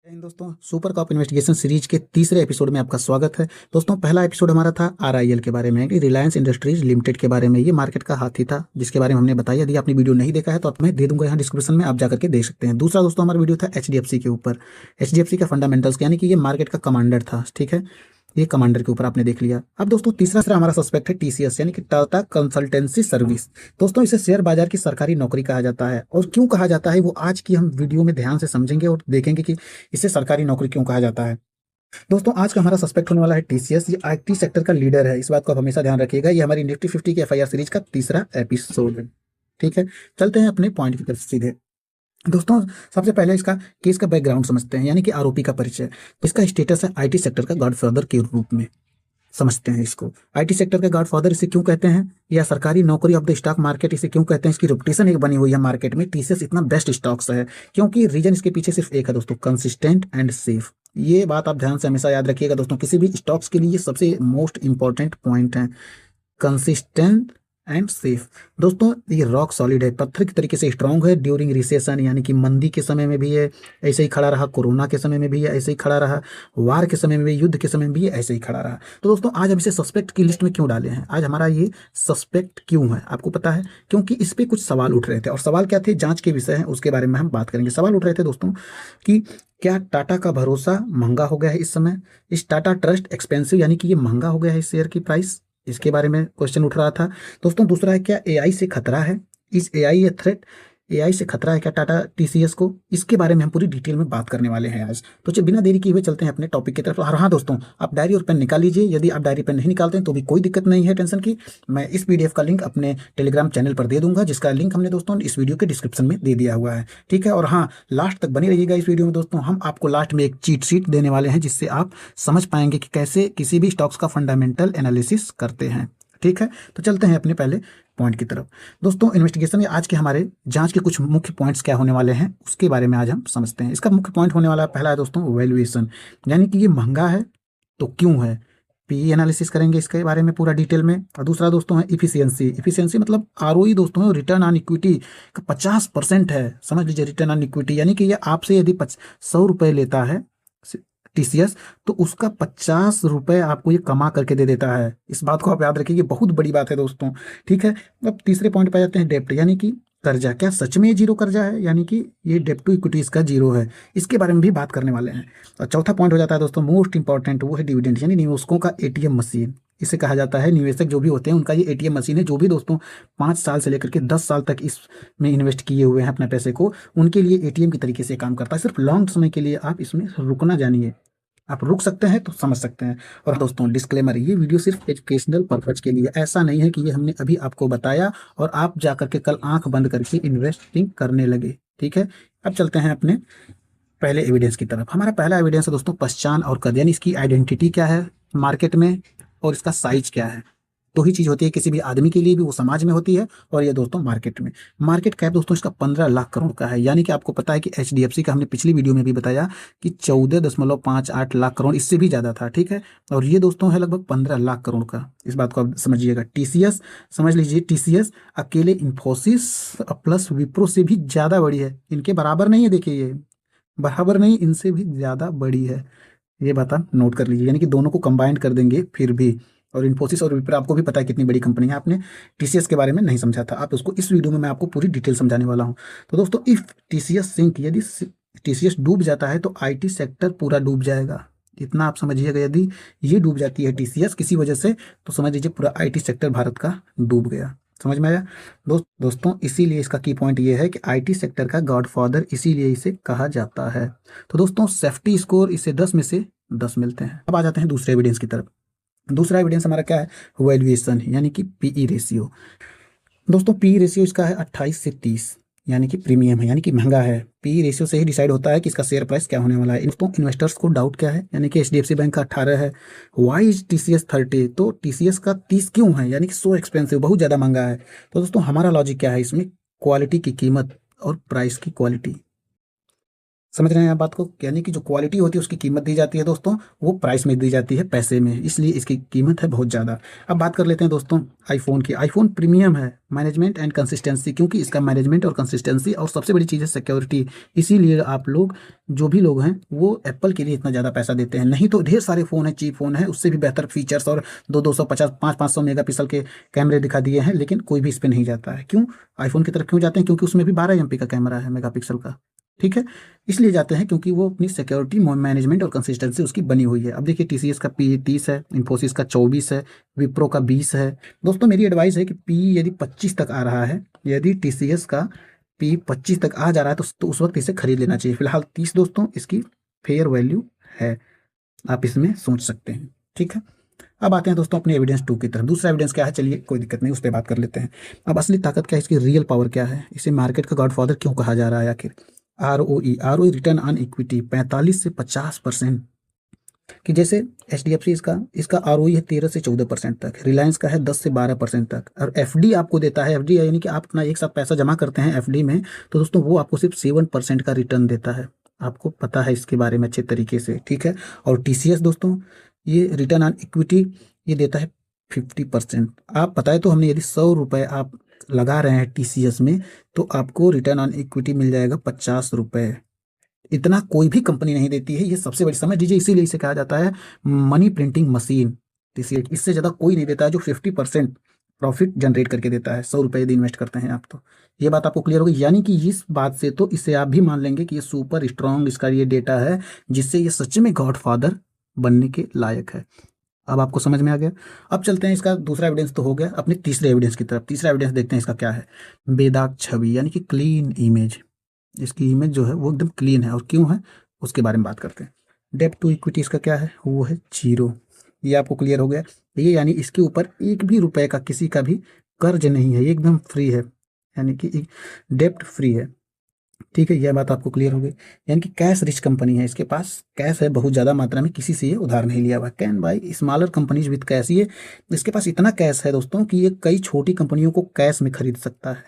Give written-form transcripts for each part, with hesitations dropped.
दोस्तों super cup investigation series के तीसरे एपिसोड में आपका स्वागत है। दोस्तों पहला एपिसोड हमारा था आरआईएल के बारे में कि रिलायंस इंडस्ट्रीज लिमिटेड के बारे में। ये मार्केट का हाथी था जिसके बारे में हमने बताया। यदि आपने वीडियो नहीं देखा है तो मैं दे दूंगा यहाँ डिस्क्रिप्शन में, आप जाकर के देख सकते हैं। दूसरा दोस्तों हमारा वीडियो था एचडीएफसी के ऊपर, एचडीएफसी का फंडामेंटल्स, यानी कि ये मार्केट का कमांडर था। ठीक है, ये कमांडर के ऊपर आपने देख लिया। अब दोस्तों तीसरा हमारा सस्पेक्ट है टीसीएस, यानी कि टाटा कंसल्टेंसी सर्विस। दोस्तों इसे शेयर बाजार की सरकारी नौकरी कहा जाता है, और क्यों कहा जाता है वो आज की हम वीडियो में ध्यान से समझेंगे और देखेंगे कि इसे सरकारी नौकरी क्यों कहा जाता है। दोस्तों आज का हमारा सस्पेक्ट होने वाला है टीसीएस। ये आईटी सेक्टर का लीडर है, इस बात को आप हमेशा ध्यान रखिएगा। ये हमारी निफ्टी 50 की एफआईआर सीरीज का तीसरा एपिसोड है। ठीक है, चलते हैं अपने पॉइंट की तरफ सीधे। दोस्तों सबसे पहले इसका केस का बैकग्राउंड समझते हैं, यानी कि आरोपी का परिचय। इसका स्टेटस है आईटी सेक्टर का गॉडफादर के रूप में समझते हैं इसको। आईटी सेक्टर का गॉडफादर इसे क्यों कहते हैं, या सरकारी नौकरी ऑफ द स्टॉक मार्केट इसे क्यों कहते हैं। इसकी रेपुटेशन एक बनी हुई है मार्केट में, टीसीएस इतना बेस्ट स्टॉक्स है क्योंकि रीजन इसके पीछे सिर्फ एक है दोस्तों, कंसिस्टेंट एंड सेफ। ये बात आप ध्यान से हमेशा याद रखिएगा दोस्तों, किसी भी स्टॉक्स के लिए ये सबसे मोस्ट इंपॉर्टेंट पॉइंट है, कंसिस्टेंट एंड सेफ। दोस्तों ये रॉक सॉलिड है, पत्थर की तरीके से स्ट्रांग है। ड्यूरिंग रिसेशन यानी कि मंदी के समय में भी ये ऐसे ही खड़ा रहा, कोरोना के समय में भी ये ऐसे ही खड़ा रहा, वार के समय में भी, युद्ध के समय में भी ये ऐसे ही खड़ा रहा। तो दोस्तों आज हम इसे सस्पेक्ट की लिस्ट में क्यों डाले हैं, आज हमारा ये सस्पेक्ट क्यों है आपको पता है, क्योंकि इस पे कुछ सवाल उठ रहे थे। और सवाल क्या थे, जांच के विषय है, उसके बारे में हम बात करेंगे। सवाल उठ रहे थे दोस्तों कि क्या टाटा का भरोसा महंगा हो गया है इस समय, इस टाटा ट्रस्ट एक्सपेंसिव, यानी कि ये महंगा हो गया है इस शेयर की प्राइस, इसके बारे में क्वेश्चन उठ रहा था दोस्तों। दूसरा है क्या एआई से खतरा है, इस एआई थ्रेट, एआई से खतरा है क्या टाटा टीसीएस को, इसके बारे में हम पूरी डिटेल में बात करने वाले हैं आज। तो चलिए बिना देरी किए हुए चलते हैं अपने टॉपिक की तरफ। और हाँ दोस्तों, आप डायरी और पेन निकाल लीजिए। यदि आप डायरी पेन नहीं निकालते हैं तो भी कोई दिक्कत नहीं है, टेंशन की। मैं इस पीडीएफ का लिंक अपने टेलीग्राम चैनल पर दे दूंगा, जिसका लिंक हमने दोस्तों इस वीडियो के डिस्क्रिप्शन में दे दिया हुआ है। ठीक है, और हाँ लास्ट तक बनी रहिएगा इस वीडियो में दोस्तों। हम आपको लास्ट में एक चीट शीट देने वाले हैं जिससे आप समझ पाएंगे कि कैसे किसी भी स्टॉक्स का फंडामेंटल एनालिसिस करते हैं। ठीक है, तो चलते हैं अपने पहले पॉइंट की तरफ। दोस्तों इन्वेस्टिगेशन में आज के हमारे जांच के कुछ मुख्य पॉइंट्स क्या होने वाले हैं उसके बारे में आज हम समझते हैं। इसका मुख्य पॉइंट होने वाला पहला है दोस्तों वैल्यूएशन, यानी कि ये महंगा है तो क्यों है, पीई एनालिसिस करेंगे इसके बारे में पूरा डिटेल में। और दूसरा दोस्तों है इफिशियंसी, इफिशियंसी मतलब आरओई दोस्तों, रिटर्न ऑन इक्विटी का 50% है, समझ लीजिए रिटर्न ऑन इक्विटी, यानी कि ये आपसे यदि 100 रुपये लेता है टीसीएस तो उसका 50 रुपये आपको ये कमा करके दे देता है। इस बात को आप याद रखिए, ये बहुत बड़ी बात है दोस्तों। ठीक है, अब तीसरे पॉइंट पे जाते हैं, डेप्ट यानी कि कर्जा। क्या सच में ये जीरो कर्जा है, यानी कि ये डेप्ट टू इक्विटी इसका जीरो है, इसके बारे में भी बात करने वाले हैं। और चौथा पॉइंट हो जाता है दोस्तों मोस्ट इंपॉर्टेंट, वो है डिविडेंड, यानी निवेशकों का एटीएम मशीन इसे कहा जाता है। निवेशक जो भी होते हैं उनका ये एटीएम मशीन है, जो भी दोस्तों 5 साल से लेकर के 10 साल तक इसमें इन्वेस्ट किए हुए हैं अपने पैसे को, उनके लिए एटीएम की तरीके से काम करता है। सिर्फ लॉन्ग समय के लिए आप इसमें रुकना जानिए, आप रुक सकते हैं तो समझ सकते हैं। और दोस्तों डिस्क्लेमर, ये वीडियो सिर्फ एजुकेशनल पर्पज के लिए, ऐसा नहीं है कि ये हमने अभी आपको बताया और आप जाकर के कल आंख बंद करके इन्वेस्टिंग करने लगे। ठीक है, अब चलते हैं अपने पहले एविडेंस की तरफ। हमारा पहला एविडेंस है दोस्तों पहचान और कद, यानी इसकी आइडेंटिटी क्या है मार्केट में और इसका साइज क्या है। दो ही चीज होती है किसी भी आदमी के लिए भी, वो समाज में होती है और ये दोस्तों मार्केट में। मार्केट कैप दोस्तों इसका 15 लाख करोड़ का है, यानी कि आपको पता है कि एचडीएफसी का हमने पिछली वीडियो में भी बताया कि 14.58 लाख करोड़, इससे भी ज्यादा था। ठीक है, और ये दोस्तों है लगभग 15 लाख करोड़ का, इस बात को आप समझिएगा। टीसीएस समझ लीजिए, टीसीएस अकेले इंफोसिस प्लस विप्रो से भी ज्यादा बड़ी है, इनके बराबर नहीं है। देखिए ये बराबर नहीं, इनसे भी ज्यादा बड़ी है, ये बात आप नोट कर लीजिए। यानी कि दोनों को कंबाइंड कर देंगे फिर भी, और इन्फोसिस और विप्रो आपको भी पता है कितनी बड़ी कंपनी है, आपने टीसीएस के बारे में नहीं समझा था, आप उसको इस वीडियो में मैं आपको पूरी डिटेल समझाने वाला हूँ। तो दोस्तों इफ टीसीएस सिंक, यदि टीसीएस डूब जाता है तो आईटी सेक्टर पूरा डूब जाएगा, इतना आप समझिएगा। यदि ये डूब जाती है टीसीएस किसी वजह से तो समझ लीजिए पूरा आईटी सेक्टर भारत का डूब गया। समझ में आया दोस्तों, इसीलिए इसका की पॉइंट ये है कि आईटी सेक्टर का गॉडफादर इसीलिए इसे कहा जाता है। तो दोस्तों सेफ्टी स्कोर इसे 10 में से 10 मिलते हैं। अब आ जाते हैं दूसरे एविडेंस की तरफ। दूसरा एविडेंस हमारा क्या है, वैल्यूएशन, यानी कि पीई रेशियो। दोस्तों पीई रेशियो इसका है 28 से 30, यानी कि प्रीमियम है, यानी कि महंगा है। पीई रेशियो से ही डिसाइड होता है कि इसका शेयर प्राइस क्या होने वाला है। दोस्तों इन्वेस्टर्स को डाउट क्या है, यानी कि एचडीएफसी बैंक का 18 है, वाई इज टीसीएस 30, तो टीसीएस का 30 क्यों है, यानी कि सो एक्सपेंसिव, बहुत ज़्यादा महंगा है। तो दोस्तों हमारा लॉजिक क्या है इसमें, क्वालिटी की कीमत और प्राइस की क्वालिटी। समझ रहे हैं आप बात को? यानी कि जो क्वालिटी होती है उसकी कीमत दी जाती है दोस्तों, वो प्राइस में दी जाती है, पैसे में, इसलिए इसकी कीमत है बहुत ज़्यादा। अब बात कर लेते हैं दोस्तों आईफोन की। आईफोन प्रीमियम है, मैनेजमेंट एंड कंसिस्टेंसी, क्योंकि इसका मैनेजमेंट और कंसिस्टेंसी और सबसे बड़ी चीज़ है सिक्योरिटी। इसीलिए आप लोग, जो भी लोग हैं, वो एप्पल के लिए इतना ज़्यादा पैसा देते हैं। नहीं तो ढेर सारे फ़ोन है, चीप फ़ोन है, उससे भी बेहतर फीचर्स और 250 500 मेगापिक्सल के कैमरे दिखा दिए हैं, लेकिन कोई भी इस पर नहीं जाता है। क्यों आईफोन की तरफ क्यों जाते हैं? क्योंकि उसमें भी 12 MP का कैमरा है, मेगापिक्सल का। ठीक है, इसलिए जाते हैं क्योंकि वो अपनी सिक्योरिटी, मैनेजमेंट और कंसिस्टेंसी उसकी बनी हुई है। अब देखिए टीसीएस का पी 30 है, इन्फोसिस का 24 है, विप्रो का 20 है। दोस्तों मेरी एडवाइस है कि पी यदि 25 तक आ रहा है, यदि टीसीएस का पी 25 तक आ जा रहा है तो उस वक्त इसे खरीद लेना चाहिए। फिलहाल 30 दोस्तों इसकी फेयर वैल्यू है, आप इसमें सोच सकते हैं। ठीक है, अब आते हैं दोस्तों अपने एविडेंस 2 की तरफ। दूसरा एविडेंस क्या है, चलिए कोई दिक्कत नहीं, उस पर बात कर लेते हैं। अब असली ताकत क्या है, इसकी रियल पावर क्या है, इसे मार्केट का गॉडफादर क्यों कहा जा रहा है आखिर? आरओई रिटर्न ऑन इक्विटी 45 से 50%। कि जैसे एचडीएफसी इसका आरओई है 13 से 14% तक, रिलायंस का है 10 से 12% तक, और एफडी आपको देता है। एफडी यानी कि आप अपना एक साथ पैसा जमा करते हैं एफडी में, तो दोस्तों वो आपको सिर्फ 7% का रिटर्न देता है। आपको पता है इसके बारे में अच्छे तरीके से। ठीक है, और टीसीएस दोस्तों, ये रिटर्न ऑन इक्विटी ये देता है 50%। आप बताए तो हमने, यदि 100 रुपये आप लगा रहे हैं टीसीएस में, तो आपको रिटर्न ऑन इक्विटी मिल जाएगा 50 रुपये। इतना कोई भी कंपनी नहीं देती है, ये सबसे बड़ी समझ लीजिए। इसीलिए इसे कहा जाता है मनी प्रिंटिंग मशीन। टीसीएस इससे ज़्यादा कोई नहीं देता है जो 50% प्रॉफिट जनरेट करके देता है। 100 रुपये यदि इन्वेस्ट करते हैं आप, तो ये बात आपको क्लियर होगी। यानी कि इस बात से तो इसे आप भी मान लेंगे कि ये सुपर स्ट्रांग इसका ये डेटा है, जिससे ये सच में गॉडफादर बनने के लायक है। अब आपको समझ में आ गया। अब चलते हैं, इसका दूसरा एविडेंस तो हो गया, अपने तीसरे एविडेंस की तरफ। तीसरा एविडेंस देखते हैं इसका क्या है। बेदाग छवि यानी कि क्लीन इमेज। इसकी इमेज जो है वो एकदम क्लीन है, और क्यों है उसके बारे में बात करते हैं। डेब्ट टू इक्विटी इसका क्या है, वो है 0। ये आपको क्लियर हो गया। ये यानी इसके ऊपर एक भी रुपए का किसी का भी कर्ज नहीं है, ये एकदम फ्री है, यानी कि डेब्ट फ्री है। ठीक है, यह बात आपको क्लियर हो गई। यानी कि कैश रिच कंपनी है, इसके पास कैश है बहुत ज़्यादा मात्रा में, किसी से ये उधार नहीं लिया हुआ। Can buy smaller companies with cash. ये इसके पास इतना कैश है दोस्तों कि ये कई छोटी कंपनियों को कैश में खरीद सकता है।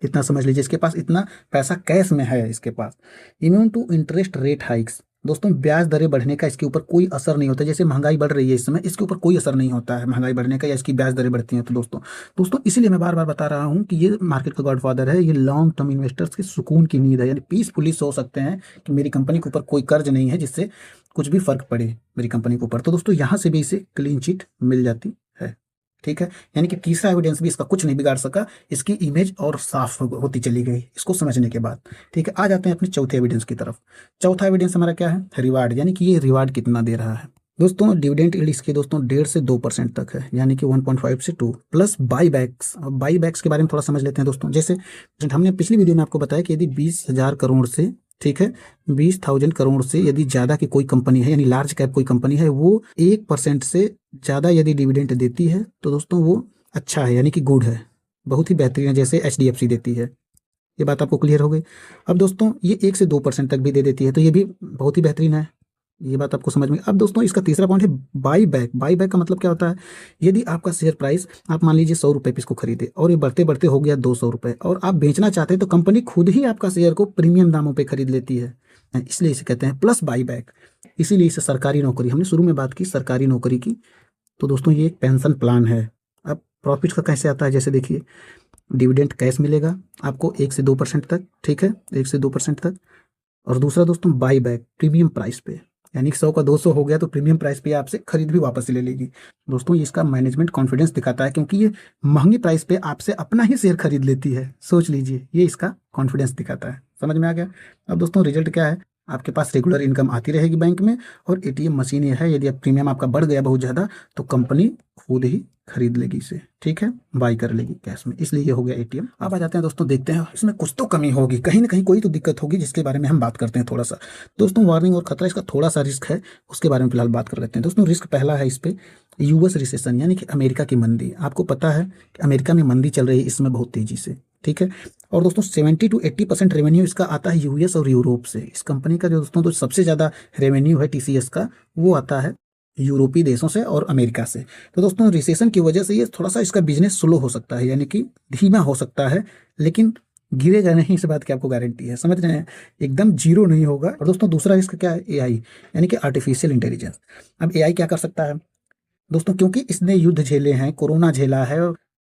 इतना समझ लीजिए, इसके पास इतना पैसा कैश में है इसके पास। Immune to interest rate hikes. दोस्तों ब्याज दरें बढ़ने का इसके ऊपर कोई असर नहीं होता। जैसे महंगाई बढ़ रही है इस समय, इसके ऊपर कोई असर नहीं होता है महंगाई बढ़ने का, या इसकी ब्याज दरें बढ़ती हैं तो दोस्तों इसीलिए मैं बार बार बता रहा हूँ कि ये मार्केट का गॉडफादर है। ये लॉन्ग टर्म इन्वेस्टर्स की सुकून की नींद है, यानी पीसफुली सो सकते हैं कि मेरी कंपनी के ऊपर कोई कर्ज नहीं है जिससे कुछ भी फर्क पड़े मेरी कंपनी के ऊपर। तो दोस्तों यहाँ से भी इसे क्लीन चिट मिल जाती है। ठीक है, यानी कि तीसरा एविडेंस भी इसका कुछ नहीं बिगाड़ सका, इसकी इमेज और साफ होती चली गई इसको समझने के बाद। ठीक है, आ जाते हैं अपने चौथे एविडेंस की तरफ। चौथा एविडेंस हमारा क्या है, रिवार्ड, यानी कि ये रिवार्ड कितना दे रहा है। दोस्तों डिविडेंड यील्ड इसके दोस्तों 1.5 से 2% तक है, यानी कि 1.5 से 2, प्लस बाईबैक्स। अब बाईबैक्स के बारे में थोड़ा समझ लेते हैं दोस्तों। जैसे हमने पिछली वीडियो में आपको बताया कि यदि 20,000 करोड़ से, ठीक है, 20,000 करोड़ से यदि ज़्यादा की कोई कंपनी है, यानी लार्ज कैप कोई कंपनी है, वो 1% से ज़्यादा यदि डिविडेंड देती है तो दोस्तों वो अच्छा है, यानी कि गुड है, बहुत ही बेहतरीन है, जैसे एचडीएफसी देती है। ये बात आपको क्लियर हो गई। अब दोस्तों ये 1 से 2% तक भी दे देती है, तो ये भी बहुत ही बेहतरीन है। ये बात आपको समझ में। अब दोस्तों इसका तीसरा पॉइंट है बाई बैक। बाई बैक का मतलब क्या होता है, यदि आपका शेयर प्राइस, आप मान लीजिए 100 रुपये पे इसको खरीदे और ये बढ़ते बढ़ते हो गया 200 रुपये, और आप बेचना चाहते हैं, तो कंपनी खुद ही आपका शेयर को प्रीमियम दामों पे खरीद लेती है, इसलिए इसे कहते हैं प्लस बाई बैक। इसीलिए इसे सरकारी नौकरी, हमने शुरू में बात की सरकारी नौकरी की, तो दोस्तों ये एक पेंशन प्लान है। अब प्रॉफिट का कैसे आता है, जैसे देखिए डिविडेंड कैश मिलेगा आपको 1 से 2% तक, ठीक है, 1 से 2% तक। और दूसरा दोस्तों बाई बैक प्रीमियम प्राइस पे, यानी 100 का 200 हो गया तो प्रीमियम प्राइस पे आपसे खरीद भी वापस ले लेगी। दोस्तों ये इसका मैनेजमेंट कॉन्फिडेंस दिखाता है, क्योंकि ये महंगी प्राइस पे आपसे अपना ही शेयर खरीद लेती है। सोच लीजिए, ये इसका कॉन्फिडेंस दिखाता है। समझ में आ गया। अब दोस्तों रिजल्ट क्या है, आपके पास रेगुलर इनकम आती रहेगी बैंक में, और एटीएम मशीन ये है, यदि अब प्रीमियम आपका बढ़ गया बहुत ज़्यादा तो कंपनी खुद ही खरीद लेगी इसे, ठीक है, बाई कर लेगी कैश में, इसलिए ये हो गया एटीएम। अब आ जाते हैं दोस्तों, देखते हैं इसमें कुछ तो कमी होगी, कहीं ना कहीं कोई तो दिक्कत होगी, जिसके बारे में हम बात करते हैं थोड़ा सा। दोस्तों वार्निंग और खतरा, इसका थोड़ा सा रिस्क है, उसके बारे में फिलहाल बात कर लेते हैं। दोस्तों रिस्क पहला है इस पे, यूएस रिसेशन, यानी कि अमेरिका की मंदी। आपको पता है कि अमेरिका में मंदी चल रही है इसमें बहुत तेजी से, ठीक है। और दोस्तों 70 to 80% रेवेन्यू इसका आता है यूएस और यूरोप से। इस कंपनी का जो दोस्तों तो सबसे ज़्यादा रेवेन्यू है टीसीएस का, वो आता है यूरोपीय देशों से और अमेरिका से। तो दोस्तों रिसेशन की वजह से ये थोड़ा सा इसका बिजनेस स्लो हो सकता है, यानी कि धीमा हो सकता है, लेकिन गिरेगा नहीं, इस बात की आपको गारंटी है, समझ रहे हैं, एकदम जीरो नहीं होगा। और दोस्तों दूसरा रिस्क क्या है, एआई यानी कि आर्टिफिशियल इंटेलिजेंस। अब एआई क्या कर सकता है दोस्तों, क्योंकि इसने युद्ध झेले हैं, कोरोना झेला है,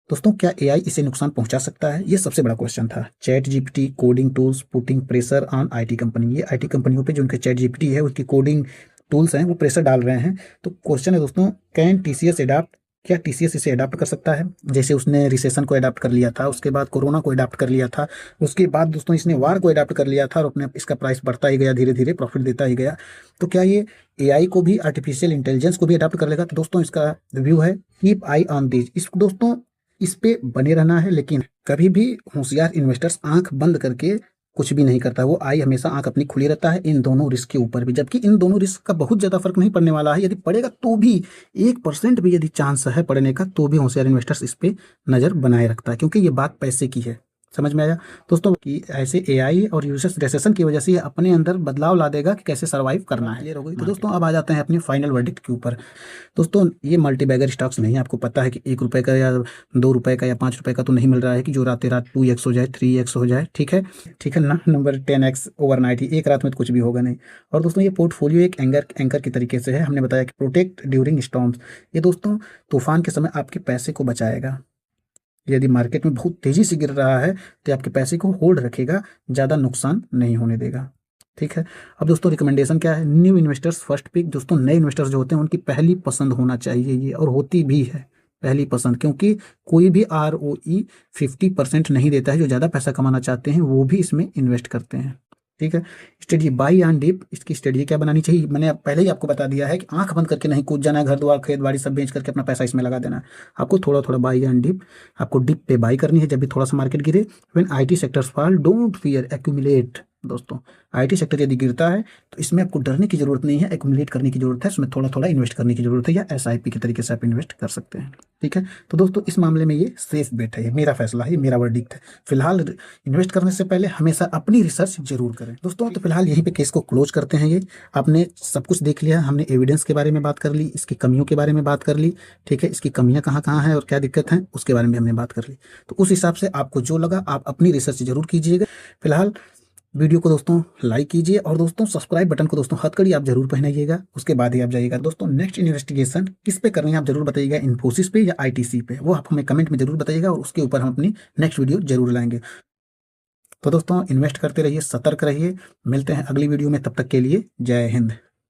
दोस्तों क्या एआई इसे नुकसान पहुंचा सकता है, ये सबसे बड़ा क्वेश्चन था। Chat GPT coding tools putting pressure on IT company, ये आईटी कंपनियों पे जो उनके चैट जीपीटी है उसकी कोडिंग टूल्स हैं वो प्रेशर डाल रहे हैं। तो क्वेश्चन है दोस्तों, कैन टीसीएस एडाप्ट, क्या टीसीएस इसे अडाप्ट कर सकता है, जैसे उसने रिसेशन को अडाप्ट कर लिया था, उसके बाद कोरोना को अडाप्ट कर लिया था, उसके बाद दोस्तों इसने वार को अडाप्ट कर लिया था और अपने इसका प्राइस बढ़ता ही गया, धीरे धीरे प्रॉफिट देता ही गया। तो क्या ये एआई को भी, आर्टिफिशियल इंटेलिजेंस को भी अडाप्ट कर लेगा? तो दोस्तों इसका रिव्यू है कीप आई ऑन दिस, इस दोस्तों इस पे बने रहना है, लेकिन कभी भी होशियार इन्वेस्टर्स आंख बंद करके कुछ भी नहीं करता, वो आई हमेशा आंख अपनी खुली रहता है इन दोनों रिस्क के ऊपर भी, जबकि इन दोनों रिस्क का बहुत ज्यादा फर्क नहीं पड़ने वाला है, यदि पड़ेगा तो भी 1% भी यदि चांस है पड़ने का, तो भी होशियार इन्वेस्टर्स इस पे नजर बनाए रखता है, क्योंकि ये बात पैसे की है। समझ में आया दोस्तों कि ऐसे एआई और यूजर्स रिसेशन की वजह से ये अपने अंदर बदलाव ला देगा कि कैसे सर्वाइव करना है, क्लियर हो गई। तो दोस्तों अब आ जाते हैं अपनी फाइनल वर्डिक्ट के ऊपर। दोस्तों ये मल्टी बैगर स्टॉक्स नहीं है, आपको पता है कि 1 रुपए का या 2 रुपए का या 5 रुपए का तो नहीं मिल रहा है कि जो रातें रात 2x हो जाए 3x हो जाए, ठीक है, ठीक है ना। नंबर 10x ओवरनाइट ही, एक रात में तो कुछ भी होगा नहीं। और दोस्तों ये पोर्टफोलियो एक एंकर की तरीके से है, हमने बताया कि प्रोटेक्ट ड्यूरिंग स्टॉर्म्स, ये दोस्तों तूफान के समय आपके पैसे को बचाएगा। यदि मार्केट में बहुत तेजी से गिर रहा है तो आपके पैसे को होल्ड रखेगा, ज़्यादा नुकसान नहीं होने देगा, ठीक है। अब दोस्तों रिकमेंडेशन क्या है, न्यू इन्वेस्टर्स फर्स्ट पिक, दोस्तों नए इन्वेस्टर्स जो होते हैं उनकी पहली पसंद होना चाहिए ये, और होती भी है पहली पसंद, क्योंकि कोई भी ROE 50% नहीं देता है। जो ज़्यादा पैसा कमाना चाहते हैं वो भी इसमें इन्वेस्ट करते हैं, ठीक है। स्टडी बाई एंड डिप, इसकी स्टडी क्या बनानी चाहिए, मैंने पहले ही आपको बता दिया है कि आंख बंद करके नहीं कूद जाना है, घर द्वार खेत बाड़ी सब बेच करके अपना पैसा इसमें लगा देना है। आपको थोड़ा थोड़ा बाई एंड डिप, आपको डिप पे बाई करनी है जब भी थोड़ा सा मार्केट गिरे। When IT sectors fall don't fear accumulate, दोस्तों आईटी सेक्टर यदि गिरता है तो इसमें आपको डरने की जरूरत नहीं है, एक्यूमुलेट करने की जरूरत है, इसमें थोड़ा थोड़ा इन्वेस्ट करने की जरूरत है, या एसआईपी के तरीके से आप इन्वेस्ट कर सकते हैं, ठीक है। तो दोस्तों इस मामले में ये सेफ बेट है, ये मेरा फैसला है, ये मेरा वर्डिक्ट है। फिलहाल इन्वेस्ट करने से पहले हमेशा अपनी रिसर्च जरूर करें दोस्तों। तो फिलहाल यहीं पे केस को क्लोज करते हैं। ये आपने सब कुछ देख लिया, हमने एविडेंस के बारे में बात कर ली, इसकी कमियों के बारे में बात कर ली, ठीक है, इसकी कमियां कहाँ कहाँ हैं और क्या दिक्कत है उसके बारे में हमने बात कर ली। तो उस हिसाब से आपको जो लगा आप अपनी रिसर्च जरूर कीजिएगा। फिलहाल वीडियो को दोस्तों लाइक कीजिए, और दोस्तों सब्सक्राइब बटन को दोस्तों हथकड़ी आप जरूर पहनाइएगा, उसके बाद ही आप जाइएगा। दोस्तों नेक्स्ट इन्वेस्टिगेशन किस पे करनी है आप जरूर बताइएगा, इन्फोसिस पे या आईटीसी पे, वो आप हमें कमेंट में जरूर बताइएगा, और उसके ऊपर हम अपनी नेक्स्ट वीडियो जरूर लाएंगे। तो दोस्तों इन्वेस्ट करते रहिए, सतर्क रहिए, मिलते हैं अगली वीडियो में, तब तक के लिए जय हिंद।